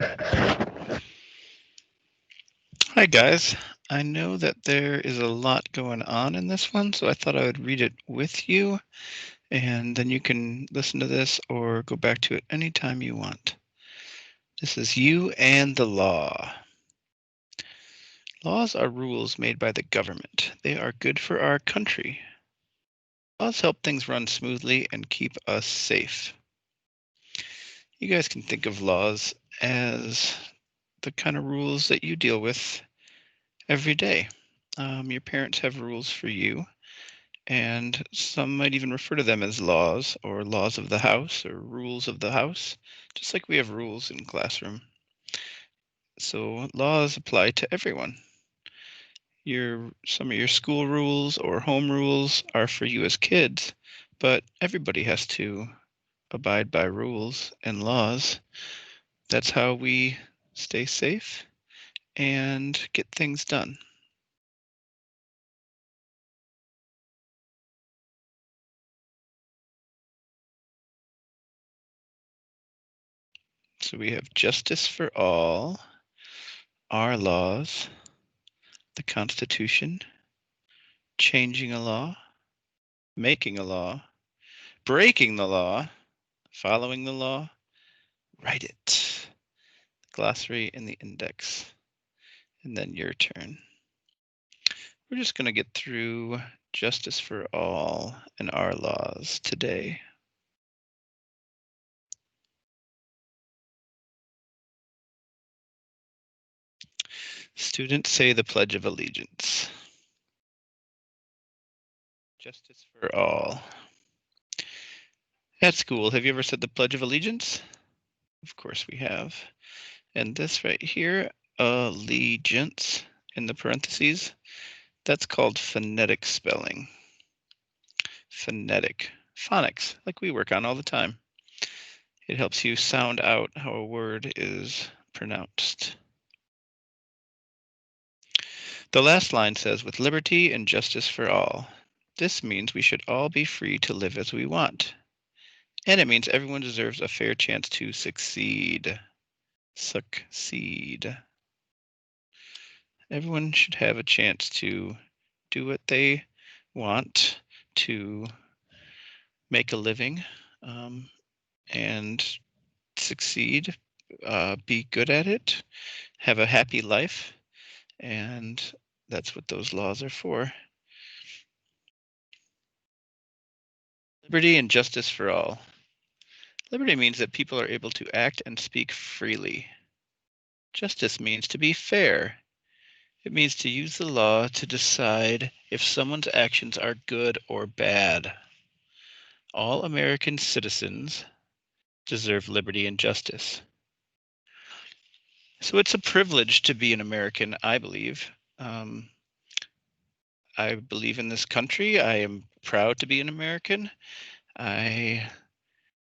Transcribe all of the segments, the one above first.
Hi guys. I know that there is a lot going on in this one, so I thought I would read it with you, and then you can listen to this or go back to it anytime you want. This is You and the Law. Laws are rules made by the government. They are good for our country. Laws help things run smoothly and keep us safe. You guys can think of laws as the kind of rules that you deal with every day. Your parents have rules for you, and some might even refer to them as laws or laws of the house or rules of the house, just like we have rules in classroom. So laws apply to everyone. Some of your school rules or home rules are for you as kids, but everybody has to abide by rules and laws. That's how we stay safe and get things done. So we have justice for all, our laws, the Constitution, changing a law, making a law, breaking the law, following the law, write it. The glossary and the index. And then your turn. We're just going to get through justice for all and our laws today. Students say the Pledge of Allegiance. Justice for all. At school, have you ever said the Pledge of Allegiance? Of course we have. And this right here, allegiance in the parentheses, that's called phonetic spelling. Phonetic. Phonics, like we work on all the time. It helps you sound out how a word is pronounced. The last line says, with liberty and justice for all. This means we should all be free to live as we want. And it means everyone deserves a fair chance to succeed. Succeed. Everyone should have a chance to do what they want, to make a living, and succeed, be good at it, have a happy life, and that's what those laws are for. Liberty and justice for all. Liberty means that people are able to act and speak freely. Justice means to be fair. It means to use the law to decide if someone's actions are good or bad. All American citizens deserve liberty and justice. So it's a privilege to be an American, I believe. I believe in this country. I am proud to be an American. I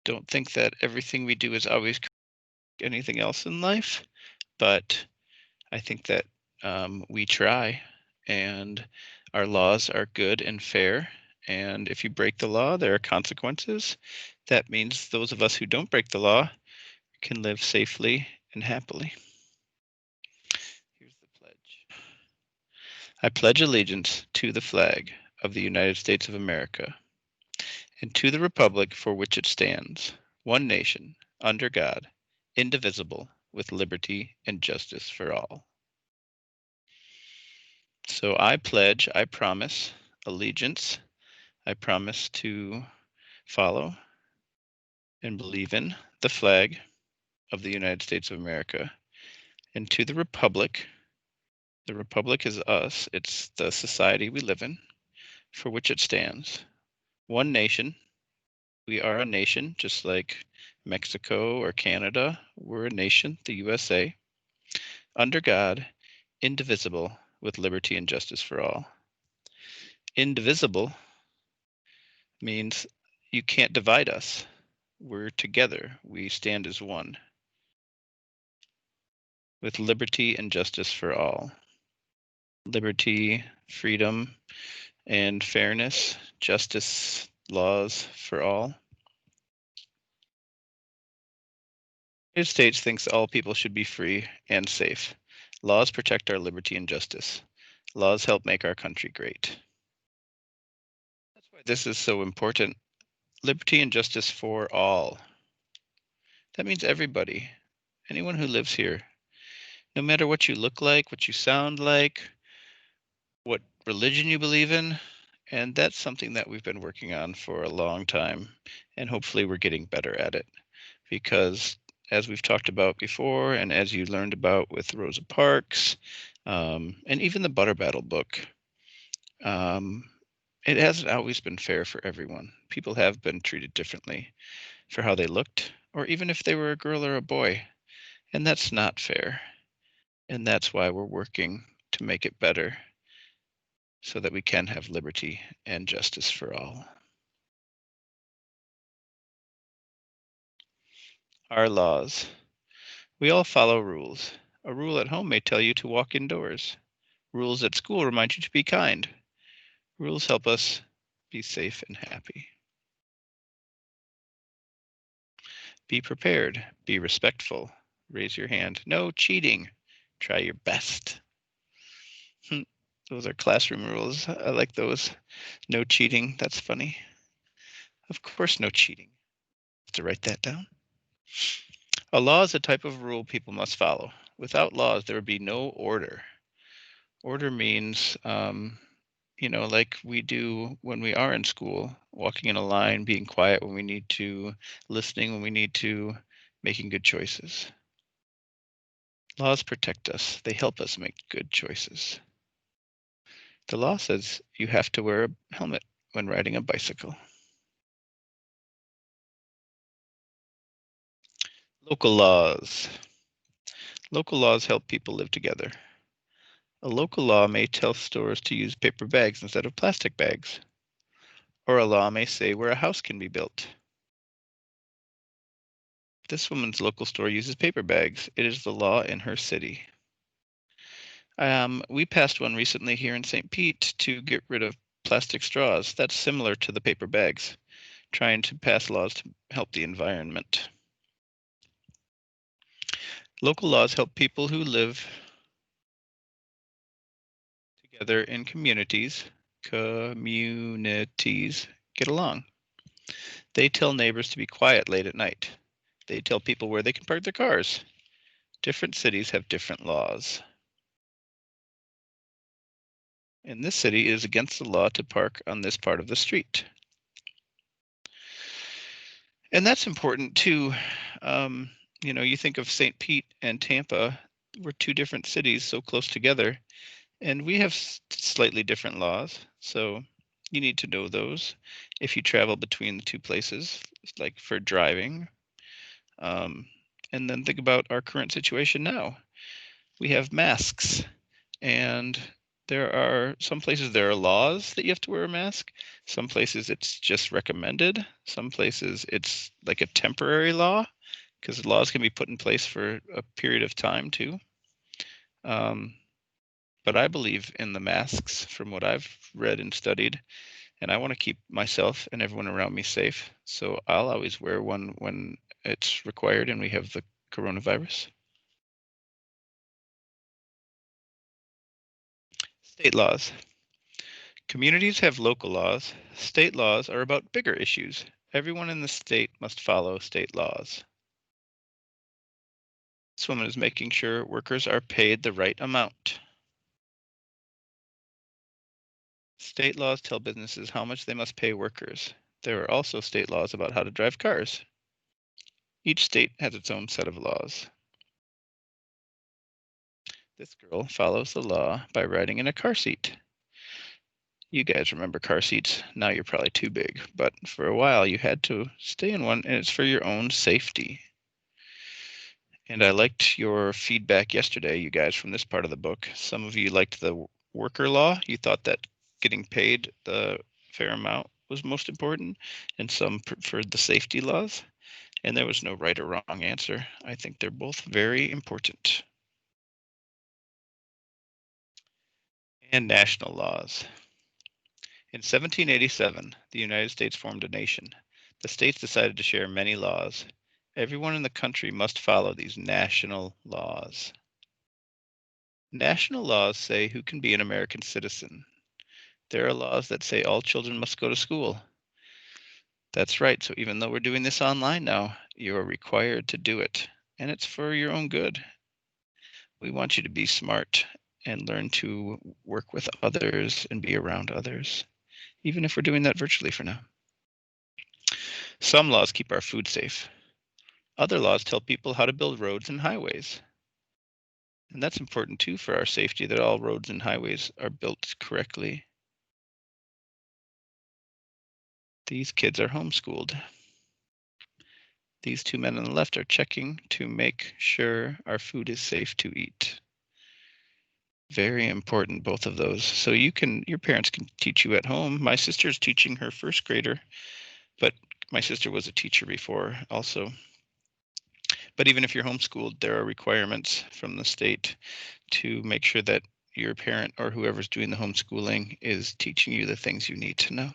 don't think that everything we do is always anything else in life, but I think that we try, and our laws are good and fair. And if you break the law, there are consequences. That means those of us who don't break the law can live safely and happily. Here's the pledge. I pledge allegiance to the flag of the United States of America and to the republic for which it stands, one nation, under God, indivisible, with liberty and justice for all. So I pledge, I promise allegiance. I promise to follow and believe in the flag of the United States of America and to the republic. The republic is us, it's the society we live in, for which it stands. One nation. We are a nation, just like Mexico or Canada. We're a nation, the USA, under God, indivisible, with liberty and justice for all. Indivisible means you can't divide us. We're together. We stand as one, with liberty and justice for all. Liberty, freedom, and fairness, justice, laws for all. United States thinks all people should be free and safe. Laws protect our liberty and justice. Laws help make our country great. That's why this is so important. Liberty and justice for all. That means everybody, anyone who lives here, no matter what you look like, what you sound like, what religion you believe in. And that's something that we've been working on for a long time. And hopefully we're getting better at it. Because as we've talked about before, and as you learned about with Rosa Parks, and even the Butter Battle book, um, it hasn't always been fair for everyone. People have been treated differently for how they looked, or even if they were a girl or a boy. And that's not fair. And that's why we're working to make it better so that we can have liberty and justice for all. Our laws. We all follow rules. A rule at home may tell you to walk indoors. Rules at school remind you to be kind. Rules help us be safe and happy. Be prepared. Be respectful. Raise your hand. No cheating. Try your best. Those are classroom rules. I like those. No cheating. That's funny. Of course, no cheating. Have to write that down. A law is a type of rule people must follow. Without laws, there would be no order. Order means, like we do when we are in school, walking in a line, being quiet when we need to, listening when we need to, making good choices. Laws protect us. They help us make good choices. The law says you have to wear a helmet when riding a bicycle. Local laws. Local laws help people live together. A local law may tell stores to use paper bags instead of plastic bags. Or a law may say where a house can be built. This woman's local store uses paper bags. It is the law in her city. We passed one recently here in St. Pete to get rid of plastic straws. That's similar to the paper bags, trying to pass laws to help the environment. Local laws help people who live together in communities get along. They tell neighbors to be quiet late at night. They tell people where they can park their cars. Different cities have different laws. In this city, it is against the law to park on this part of the street. And that's important too. You think of St. Pete and Tampa, we're two different cities so close together, and we have slightly different laws. So you need to know those if you travel between the two places, like for driving. And then think about our current situation now. We have masks, and there are some places there are laws that you have to wear a mask. Some places it's just recommended. Some places it's like a temporary law because laws can be put in place for a period of time too. But I believe in the masks from what I've read and studied, and I want to keep myself and everyone around me safe. So I'll always wear one when it's required and we have the coronavirus. State laws. Communities have local laws. State laws are about bigger issues. Everyone in the state must follow state laws. This woman is making sure workers are paid the right amount. State laws tell businesses how much they must pay workers. There are also state laws about how to drive cars. Each state has its own set of laws. This girl follows the law by riding in a car seat. You guys remember car seats. Now you're probably too big, but for a while you had to stay in one, and it's for your own safety. And I liked your feedback yesterday, you guys, from this part of the book. Some of you liked the worker law. You thought that getting paid the fair amount was most important, and some preferred the safety laws. And there was no right or wrong answer. I think they're both very important. And national laws. In 1787, the United States formed a nation. The states decided to share many laws. Everyone in the country must follow these national laws. National laws say who can be an American citizen. There are laws that say all children must go to school. That's right. So even though we're doing this online now, you are required to do it, and it's for your own good. We want you to be smart and learn to work with others and be around others, even if we're doing that virtually for now. Some laws keep our food safe. Other laws tell people how to build roads and highways. And that's important too for our safety, that all roads and highways are built correctly. These kids are homeschooled. These two men on the left are checking to make sure our food is safe to eat. Very important, both of those. So your parents can teach you at home. My sister's teaching her first grader, but my sister was a teacher before also. But even if you're homeschooled, there are requirements from the state to make sure that your parent or whoever's doing the homeschooling is teaching you the things you need to know.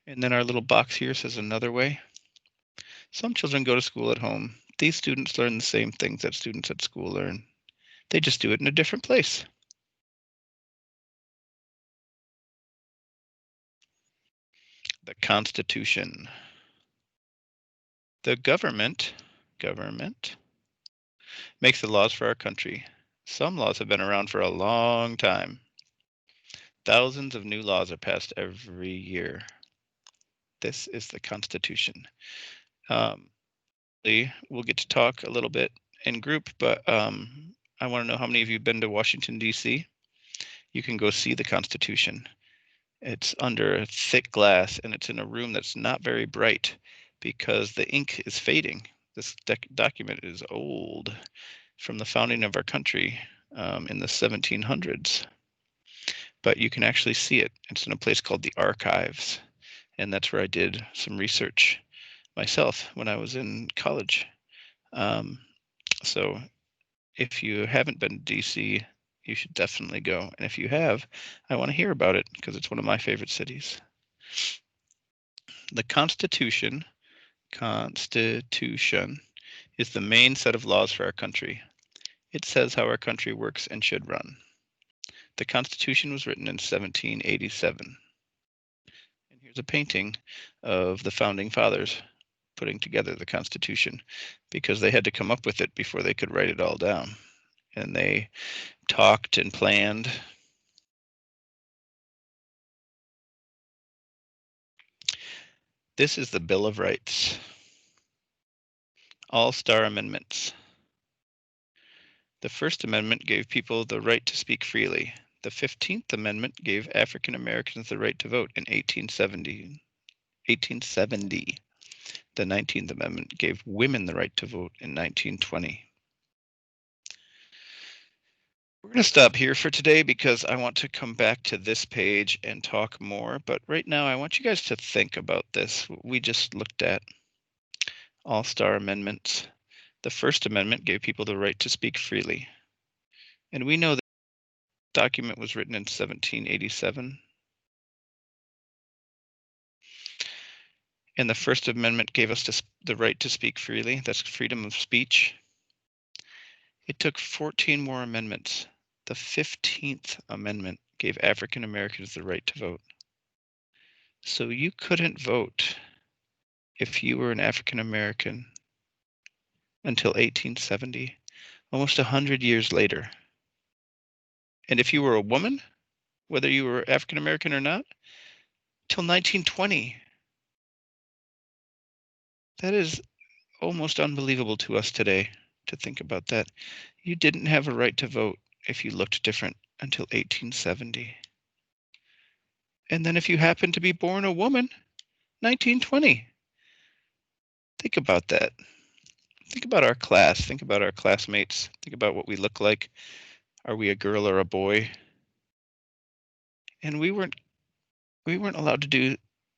And then our little box here says another way. Some children go to school at home. These students learn the same things that students at school learn. They just do it in a different place. The Constitution. The government makes the laws for our country. Some laws have been around for a long time. Thousands of new laws are passed every year. This is the Constitution. We'll get to talk a little bit in group, but I want to know how many of you have been to Washington, D.C. You can go see the Constitution. It's under thick glass, and it's in a room that's not very bright because the ink is fading. This document is old, from the founding of our country in the 1700s. But you can actually see it. It's in a place called the Archives, and that's where I did some research myself when I was in college. So if you haven't been to DC, you should definitely go. And if you have, I want to hear about it because it's one of my favorite cities. The Constitution is the main set of laws for our country. It says how our country works and should run. The Constitution was written in 1787. And here's a painting of the founding fathers putting together the Constitution because they had to come up with it before they could write it all down. And they talked and planned. This is the Bill of Rights. All-Star Amendments. The First Amendment gave people the right to speak freely. The 15th Amendment gave African Americans the right to vote in 1870. The 19th Amendment gave women the right to vote in 1920. We're going to stop here for today because I want to come back to this page and talk more. But right now, I want you guys to think about this. We just looked at All-Star Amendments. The First Amendment gave people the right to speak freely. And we know that the document was written in 1787. And the First Amendment gave us the right to speak freely. That's freedom of speech. It took 14 more amendments. The 15th Amendment gave African Americans the right to vote. So you couldn't vote if you were an African American until 1870, almost 100 years later. And if you were a woman, whether you were African American or not, till 1920. That is almost unbelievable to us today to think about that. You didn't have a right to vote if you looked different until 1870. And then if you happened to be born a woman, 1920. Think about that. Think about our class. Think about our classmates. Think about what we look like. Are we a girl or a boy? And we weren't allowed to do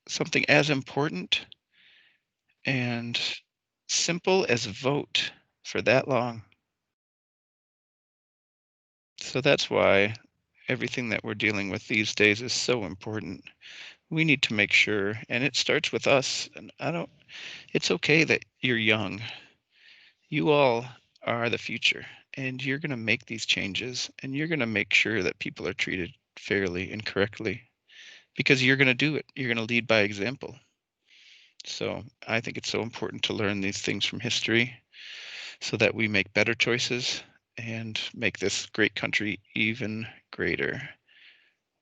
something as important and simple as vote for that long. So that's why everything that we're dealing with these days is so important. We need to make sure, and it starts with us. And it's okay that you're young. You all are the future, and you're going to make these changes, and you're going to make sure that people are treated fairly and correctly because you're going to do it. You're going to lead by example. So I think it's so important to learn these things from history so that we make better choices and make this great country even greater,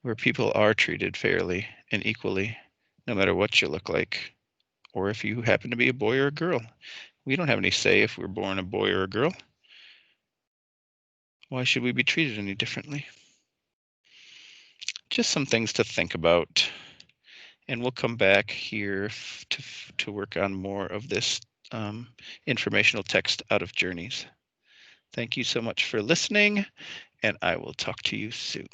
where people are treated fairly and equally, no matter what you look like, or if you happen to be a boy or a girl. We don't have any say if we're born a boy or a girl. Why should we be treated any differently? Just some things to think about. And we'll come back here to work on more of this informational text out of Journeys. Thank you so much for listening, and I will talk to you soon.